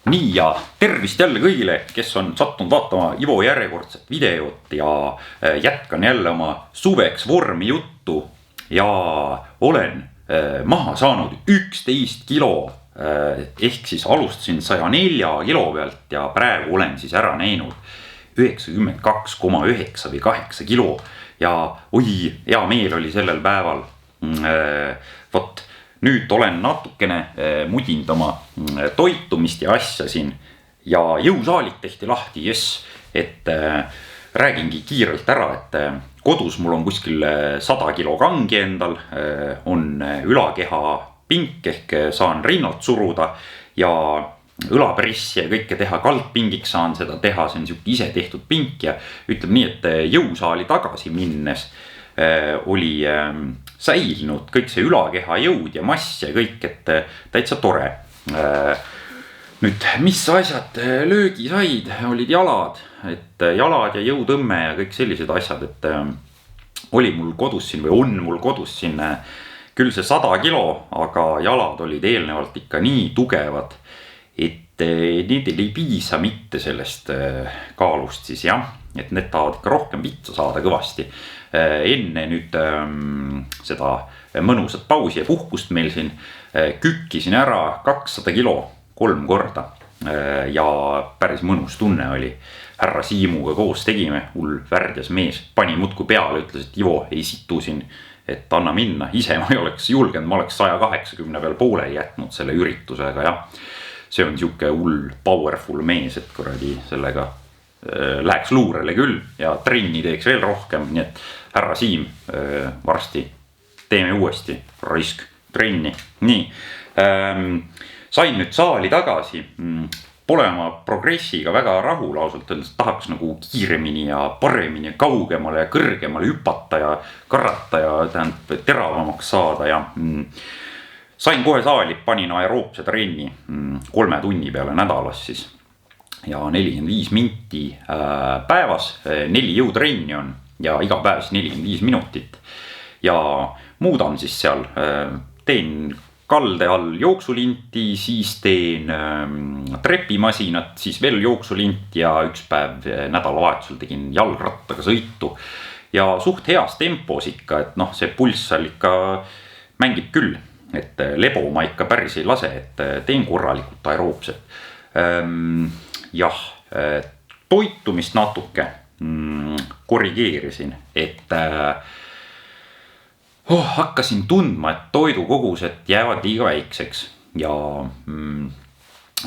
Nii ja tervist jälle kõigile, kes on sattunud vaatama Ivo järjekordset videot ja jätkan jälle oma suveks vormi juttu ja olen maha saanud 11 kilo. Ehk siis alustasin 104 kilo pealt ja praegu olen siis ära näinud 92,9 või 8 kilo ja oi, hea meel oli sellel päeval. Vot nüüd olen natukene mudinud oma toitumist ja asja siin ja jõusaalid tehti lahti, et räägingi kiirelt ära, et kodus mul on kuskil 100 kilo kangi endal, on ülakeha pink ehk saan rinnalt suruda ja õlapressi ja kõike teha, kaldpingiks saan seda teha, see on siuke ise tehtud pink ja ütleb nii, et jõusaali tagasi minnes oli säilinud kõik see ülakeha jõud ja mass ja kõik, et täitsa tore. Nüüd, mis asjad löögi said, olid jalad, et jalad ja jõutõmme ja kõik sellised asjad, et oli mul kodus siin või on mul kodus siin küll see 100 kilo, aga jalad olid eelnevalt ikka nii tugevad, et nendel ei piisa mitte sellest kaalust siis jah, et need tahavad ikka rohkem vitsa saada kõvasti. Enne nüüd seda mõnusat pausi ja puhkust meil siin kükkisin ära 200 kilo 3 korda ja päris mõnus tunne oli. Härra Siimuga koos tegime, hull värdjas mees, pani mutku peale, ütles, et Ivo ei situ siin, et anna minna, ise ma ei oleks julgenud, ma oleks 180 peal poole jätnud selle üritusega ja see on siuke hull powerful mees, et kuradi sellega läheks luurele küll ja trenni teeks veel rohkem, nii et härra Siim, varsti teeme uuesti raisk trenni. Nii, sain nüüd saali tagasi, pole oma progressiga väga rahul ausalt öeldes, tahaks nagu kiiremini ja paremini ja kaugemale ja kõrgemale hüpata ja karata ja tähendab teravamaks saada ja sain kohe saali, panin aeroobse trenni 3 tunni peale nädalas siis ja 45 minti päevas, 4 jõutrenni on ja iga päev 45 minutit ja muudan siis seal, teen kalde all jooksulinti, siis teen trepimasinat, siis veel jooksulint ja üks päev nädalavahetusel tegin jalgrattaga sõitu ja suht heas tempos ikka, et noh, see pulss seal ikka mängib küll, et lebo ma ikka päris ei lase, et teen korralikult aeroobset. Jah, toitumist natuke korrigeerisin, et hakkasin tundma, et toidukogused jäävad liiga väikseks ja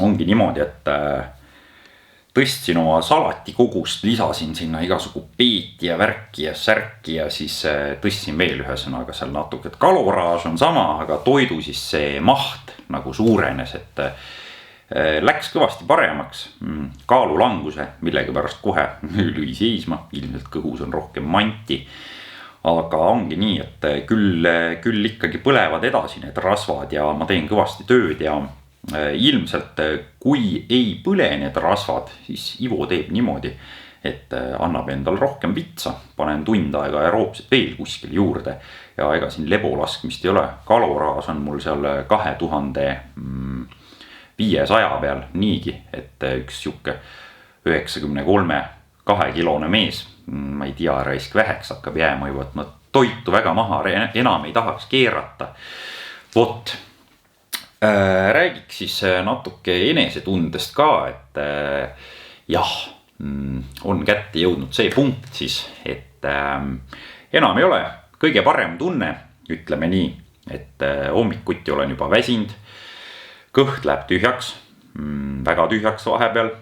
ongi niimoodi, et tõstsin oma salati kogust, lisasin sinna igasugu peeti ja värki ja särki ja siis tõstsin veel ühesõnaga seal natuke, et kaloraaž on sama, aga toidu siis see maht nagu suurenes, et läks kõvasti paremaks, kaalulanguse millegi pärast kohe lüi seisma, ilmselt kõhus on rohkem manti, aga ongi nii, et küll ikkagi põlevad edasi need rasvad ja ma teen kõvasti tööd ja ilmselt kui ei põle need rasvad, siis Ivo teeb niimoodi, et annab endal rohkem vitsa, panen tund aega aeroobset veel kuskil juurde ja ega siin lebo laskmist ei ole, kaloraaž on mul seal 2500 peal niigi, et üks siuke 93 2-kilone mees, ma ei tea, raisk väheks hakkab jääma juba, et ma toitu väga maha enam ei tahaks keerata. Vot, räägiks siis natuke enesetundest ka, et jah, on kätte jõudnud see punkt siis, et enam ei ole kõige parem tunne, ütleme nii, et hommikuti olen juba väsinud, kõht läheb tühjaks, väga tühjaks vahepeal,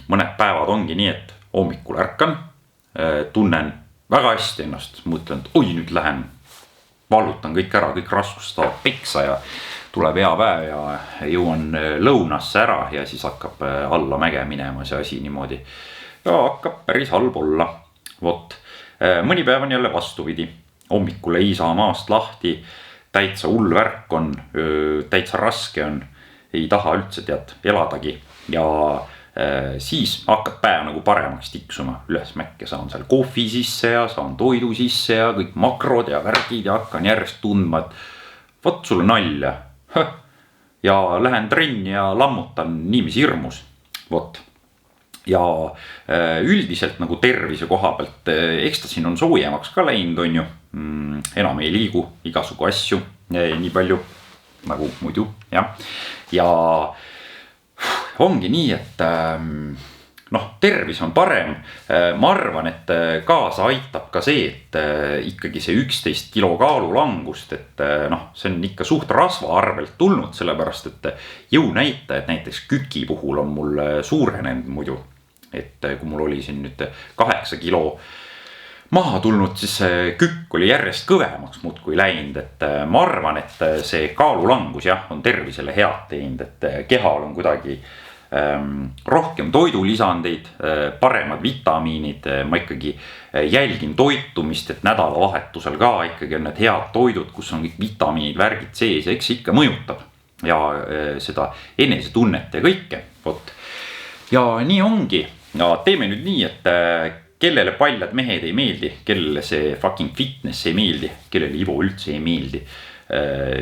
mõned päevad ongi nii, et hommikul ärkan, tunnen väga hästi ennast, mõtlen, et oi, nüüd lähen, vallutan kõik ära, kõik raskust saavad peksa ja tuleb hea päev ja jõuan lõunasse ära ja siis hakkab alla mäge minema see asi niimoodi ja hakkab päris halb olla. Vot, mõni päev on jälle vastupidi, hommikul ei saa maast lahti, täitsa hull värk on, täitsa raske on, ei taha üldse eladagi ja siis hakkab päev nagu paremaks tiksuma üles mäkke, saan seal kohvi sisse ja saan toidu sisse ja kõik makrod ja värgid ja hakkan järjest tundma, et võt sulle nalja ja lähen trenni ja lammutan niiviisi hirmus. Vot. Ja üldiselt nagu tervise koha pealt, eks ta siin on soojemaks ka läinud, on ju. Enam ei liigu igasugu asju nii palju nagu muidu, jah. Ja ongi nii, et tervis on parem. Ma arvan, et kaasa aitab ka see, et ikkagi see 11 kilo kaalu langust, et see on ikka suht rasva arvelt tulnud, sellepärast, et jõunäitajad näiteks küki puhul on mul suurenenud muidu. Et kui mul oli siin nüüd 8 kilo maha tulnud, siis kükk oli järjest kõvemaks muudkui läinud, et ma arvan, et see kaalulangus jah, on tervisele head teinud, et kehal on kuidagi rohkem toidulisandeid, paremad vitamiinid, ma ikkagi jälgin toitumist, et nädalavahetusel ka ikkagi on need head toidud, kus on kõik vitamiinid, värgid sees, eks ikka mõjutab ja seda enesetunnet ja kõike, vot. Ja nii ongi, ja teeme nüüd nii, et kellele paljad mehed ei meeldi, kellele see fucking fitness ei meeldi, kellele Ivo üldse ei meeldi,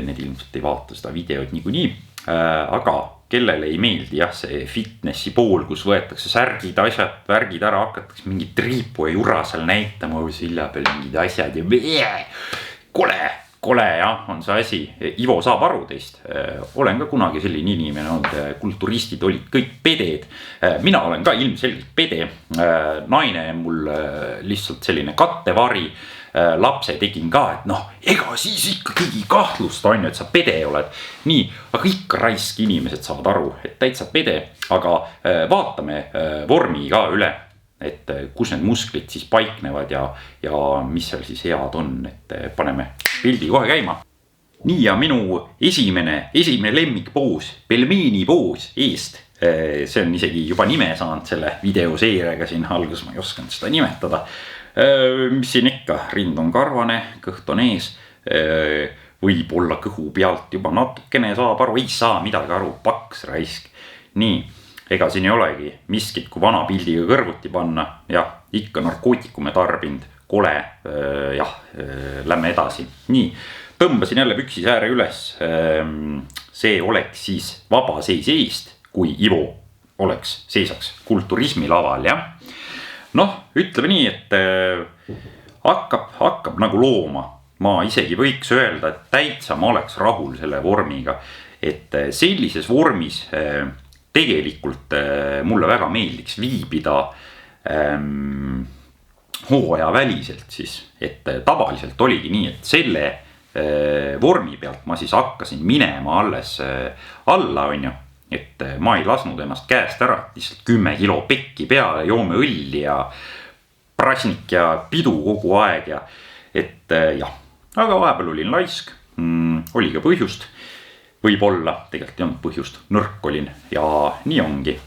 need ilmselt ei vaata seda videot niikuinii, aga kellele ei meeldi jah, see fitnessi pool, kus võetakse särgid, asjad, värgid ära, hakatakse mingit triipu ja jura seal näitama silja peal mingid asjad ja kole jah, on see asi. Ivo saab aru teist. Olen ka kunagi selline inimene olnud, kulturistid olid kõik peded. Mina olen ka ilmselgelt pede. Naine mul lihtsalt selline kattevari. Lapse tegin ka, et ega siis ikkagi kahtlust on ju, et sa pede oled. Nii, aga ikka raisk inimesed saavad aru, et täitsa pede. Aga vaatame vormi ka üle, et kus need musklid siis paiknevad ja mis seal siis head on, et paneme pildi kohe käima. Nii, ja minu esimene lemmikpoos, pelmeeni poos eest. See on isegi juba nime saanud selle videoseeriaga siin algus, ma ei oskanud seda nimetada. Mis siin ikka, rind on karvane, kõht on ees, võib-olla kõhu pealt juba natukene saab aru, ei saa midagi aru, paks raisk. Nii, ega siin ei olegi miskit, kui vana pildiga kõrvuti panna, jah, ikka narkootikume tarbinud, kole, jah, lämme edasi. Nii, tõmbasin jälle püksisääre üles, see oleks siis vaba seis eest, kui Ivo seisaks kulturismi laval, jah. Ütleme nii, et hakkab nagu looma. Ma isegi võiks öelda, et täitsa ma oleks rahul selle vormiga, et sellises vormis tegelikult mulle väga meeldiks viibida hooaja väliselt siis, et tavaliselt oligi nii, et selle vormi pealt ma siis hakkasin minema alles alla, on ju. Et ma ei lasnud ennast käest ära, lihtsalt 10 kilo pekki peale, joome õlli ja prasnik ja pidu kogu aeg ja et jah, aga vahepeal olin laisk, oli ka põhjust, võib-olla, tegelikult ei olnud põhjust, nõrk olin ja nii ongi,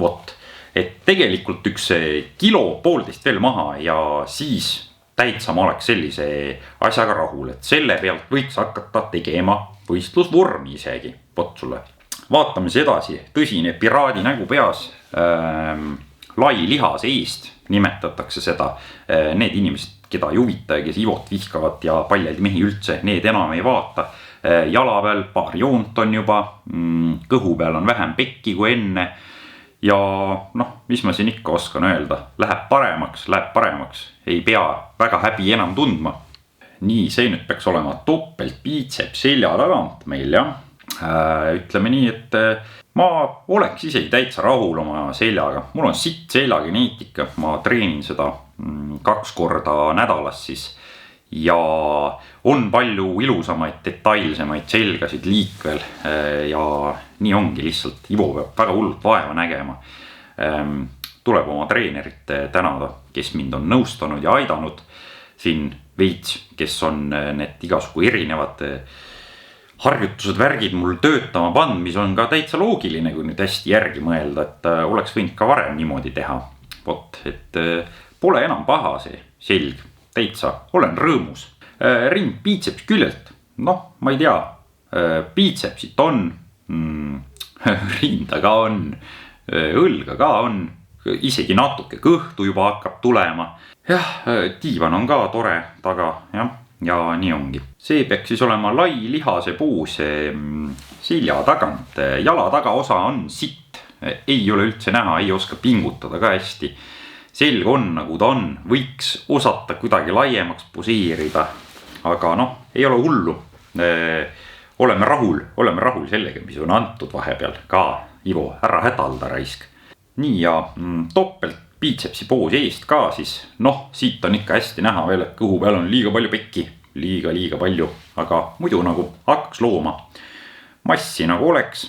vot, et tegelikult 1,5 kilo veel maha ja siis täitsa ma oleks sellise asjaga rahul, et selle pealt võiks hakata tegema võistlusvormi isegi, vot sulle. Vaatame see edasi, tõsine piraadi nägu peas, lai lihas eest nimetatakse seda, need inimesed, keda ei huvita ja kes Ivot vihkavad ja paljaid mehi üldse, need enam ei vaata, jala peal paar joont on juba, kõhu peal on vähem pekki kui enne ja mis ma siin ikka oskan öelda, läheb paremaks, ei pea väga häbi enam tundma. Nii, see nüüd peaks olema topelt biitseps selja tagant meil, jah. Ütleme nii, et ma oleks isegi täitsa rahul oma seljaga. Mul on sitt seljageneetika, ma treenin seda 2 korda nädalas siis ja on palju ilusamaid, detailsemaid selgasid liikvel ja nii ongi lihtsalt. Ivo peab väga hullult vaeva nägema. Tuleb oma treenerit tänada, kes mind on nõustanud ja aidanud siin veits, kes on need igasugu erinevad harjutused, värgid mul töötama pand, mis on ka täitsa loogiline, kui nüüd hästi järgi mõelda, et oleks võinud ka varem niimoodi teha. Vot, et pole enam paha see selg, täitsa, olen rõõmus. Rind biitseps küljelt, ma ei tea, biitsepsit on, rinda ka on, õlga ka on, isegi natuke kõhtu juba hakkab tulema. Jah, diivan on ka tore taga, jah. ja nii ongi. See peaks siis olema lai lihase puuse selja tagant, jala tagaosa on sitt, ei ole üldse näha, ei oska pingutada ka hästi. Selg on nagu ta on, võiks osata kuidagi laiemaks poseerida, aga noh, ei ole hullu. Oleme rahul sellega, mis on antud vahepeal ka. Ivo, ära hädalda raisk. Nii ja toppelt biitsepsi poos eest ka siis. Noh, siit on ikka hästi näha veel, et kõhu peal on liiga palju pekki. Liiga palju, aga muidu nagu hakkaks looma. Massi nagu oleks.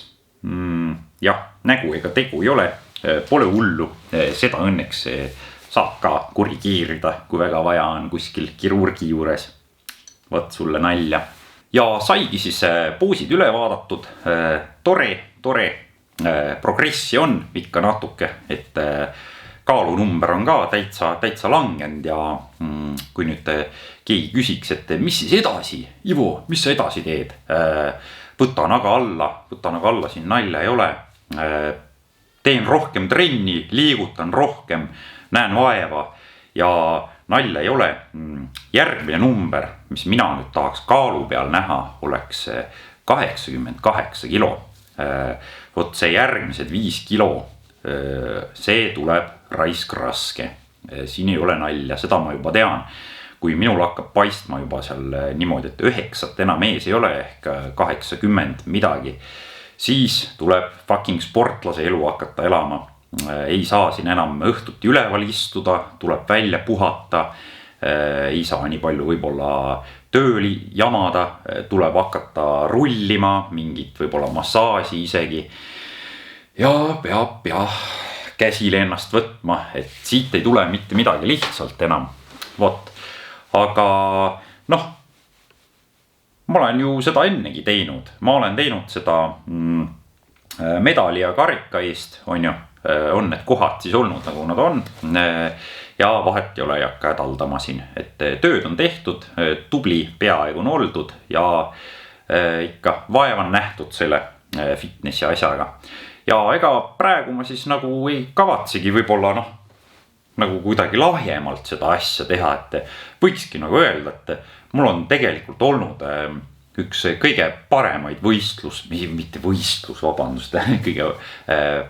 Jah, nägu ega tegu ei ole. Pole hullu, seda õnneks saab ka korrigeerida, kui väga vaja on kuskil kirurgi juures. Võt sulle nalja. Ja saigi siis poosid üle vaadatud. Tore. Progressi on ikka natuke, et kaalunumber on ka täitsa langenud ja kui nüüd keegi küsiks, et mis siis edasi? Ivo, mis sa edasi teed? Võtan aga alla, siin nalja ei ole. Teen rohkem trenni, liigutan rohkem, näen vaeva ja nalja ei ole. Järgmine number, mis mina nüüd tahaks kaalu peal näha, oleks 88 kilo. Võt see järgmised 5 kilo, see tuleb raisk raske. Siin ei ole nalja, seda ma juba tean. Kui minul hakkab paistma juba seal niimoodi, et 9 enam ees ei ole ehk 80 midagi, siis tuleb fucking sportlase elu hakata elama. Ei saa siin enam õhtuti üleval istuda, tuleb välja puhata. Ei saa nii palju võibolla tööli jamada, tuleb hakata rullima, mingit võibolla massaaži isegi. Ja peab käsile ennast võtma, et siit ei tule mitte midagi lihtsalt enam. Vot, aga noh, ma olen ju seda ennegi teinud. Ma olen teinud seda medali ja karika eest, on need kohad siis olnud nagu nad on. Ja vahet ei ole, ei hakka hädaldama siin, et tööd on tehtud, tubli peaaegu on oldud ja ikka vaeva on nähtud selle fitnessi asjaga. Ja ega praegu ma siis nagu ei kavatsegi võibolla nagu kuidagi lahjemalt seda asja teha, et võikski nagu öelda, et mul on tegelikult olnud üks kõige paremaid kõige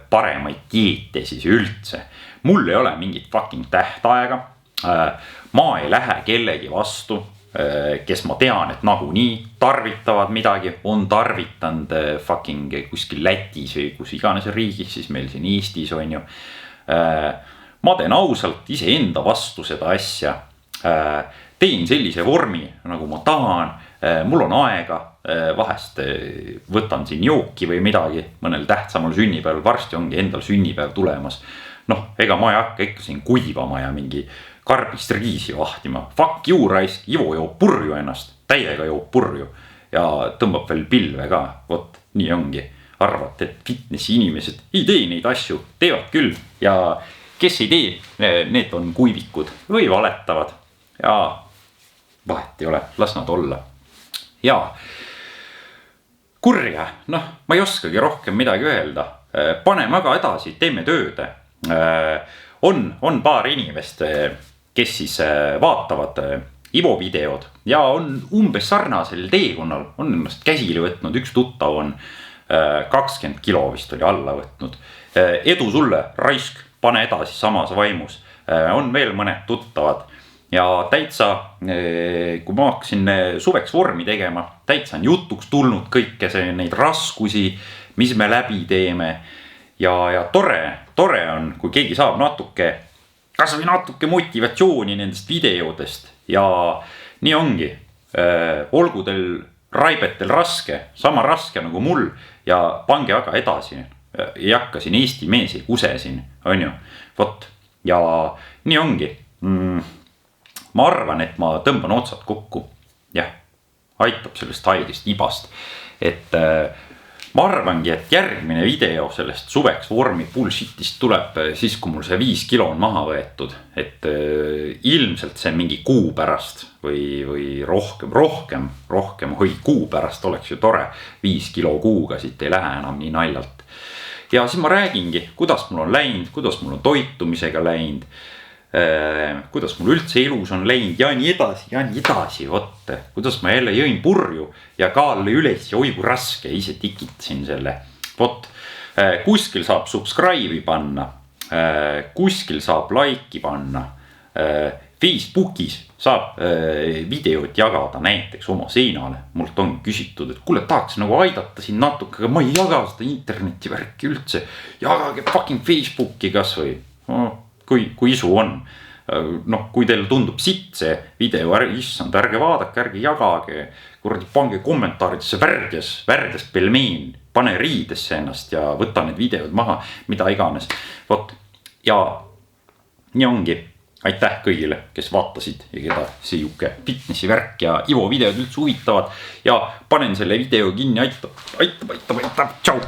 paremaid dieete siis üldse. Mul ei ole mingit fucking tähtaega. Ma ei lähe kellegi vastu, kes ma tean, et nagunii tarvitavad midagi, on tarvitanud fucking kuskil Lätis või kus iganes riigis, siis meil siin Eestis on ju. Ma teen ausalt ise enda vastu seda asja. Teen sellise vormi, nagu ma tahan. Mul on aega, vahest võtan siin jooki või midagi mõnel tähtsamal sünnipäeval, varsti ongi endal sünnipäev tulemas. Ega ma ei hakka ikka siin kuivama ja mingi karbist riisi vahtima. Fuck you raisk, Ivo joob purju ennast, täiega joob purju ja tõmbab veel pilve ka. Vot, nii ongi. Arvate, et fitnessi inimesed ei tee neid asju, teevad küll ja kes ei tee, need on kuivikud või valetavad ja vahet ei ole, las nad olla. Ja kurja, ma ei oskagi rohkem midagi öelda. Paneme aga edasi, teeme tööd. On paar inimest, kes siis vaatavad Ivo videod ja on umbes sarnasel teekonnal, on ennast käsile võtnud, üks tuttav on 20 kilo vist oli alla võtnud. Edu sulle, raisk, pane edasi samas vaimus. On veel mõned tuttavad ja täitsa, kui ma hakkasin suveks vormi tegema, täitsa on jutuks tulnud kõike neid raskusi, mis me läbi teeme. Ja tore on, kui keegi saab kas või natuke motivatsiooni nendest videodest ja nii ongi. Olgu teil raibetel raske, sama raske nagu mul ja pange aga edasi. Ei hakka siin Eesti mees ei kuse siin, on ju. Vot, ja nii ongi. Ma arvan, et ma tõmban otsad kokku. Jah, aitab sellest haigest ibast. Et ma arvangi, et järgmine video sellest suveks vormi bullshitist tuleb siis, kui mul see 5 kilo on maha võetud. Et ilmselt see mingi kuu pärast või rohkem, kuu pärast oleks ju tore. 5 kilo kuuga siit ei lähe enam nii naljalt. Ja siis ma räägingi, kuidas mul on läinud, kuidas mul on toitumisega läinud. kuidas mul üldse elus on läinud ja nii edasi, vot. Kuidas ma jälle jõin purju ja kaal üles ja oi kui raske, ise tikitasin selle, vot. Kuskil saab subscribe'i panna, kuskil saab like'i panna, Facebookis saab videot jagada näiteks oma seinale. Mult on küsitud, et kuule tahaks nagu aidata siin natuke, aga ma ei jaga seda interneti värki üldse. Jagage fucking Facebooki kas või, kui isu on. Noh, kui teile tundub sitt see video, issand, ärge vaadake, ärge jagage, kuradi pange kommentaaridesse värdjas pelmeen, pane riidesse ennast ja võta need videod maha, mida iganes. Vot, ja nii ongi. Aitäh kõigile, kes vaatasid ja keda see juke fitnessi värk ja Ivo videod üldse huvitavad ja panen selle video kinni, aitab, tšau!